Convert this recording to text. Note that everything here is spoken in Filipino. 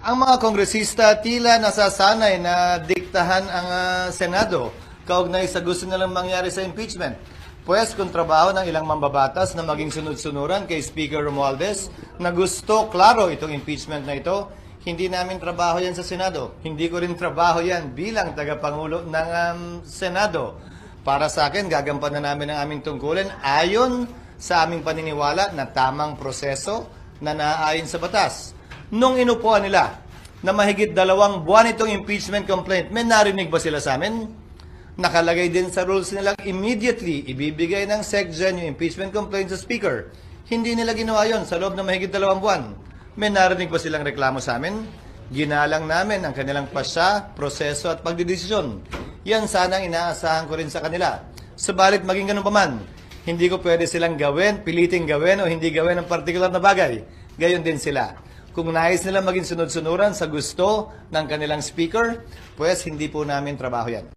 Ang mga kongresista tila nasasanay na diktahan ang Senado kaugnay sa gusto nilang mangyari sa impeachment. Pues kung trabaho ng ilang mambabatas na maging sunod-sunuran kay Speaker Romualdez na gusto klaro itong impeachment na ito, hindi namin trabaho yan sa Senado. Hindi ko rin trabaho yan bilang tagapangulo ng Senado. Para sa akin, gagampanan namin ang aming tungkulin ayon sa aming paniniwala na tamang proseso na naaayon sa batas. Nung inupuan nila na mahigit 2 buwan itong impeachment complaint, may narinig ba sila sa amin? Nakalagay din sa rules nilang immediately ibibigay ng SecGen yung impeachment complaint sa Speaker. Hindi nila ginawa yon sa loob ng mahigit 2 buwan. May narinig ba silang reklamo sa amin? Ginalang namin ang kanilang pasya, proseso at pagdidesisyon. Yan sana ang inaasahan ko rin sa kanila. Subalit maging ganun pa man, hindi ko pwede silang gawin, piliting gawin o hindi gawin ang partikular na bagay. Gayon din sila. Kung nais nila maging sunod-sunuran sa gusto ng kanilang speaker, pues hindi po namin trabaho yan.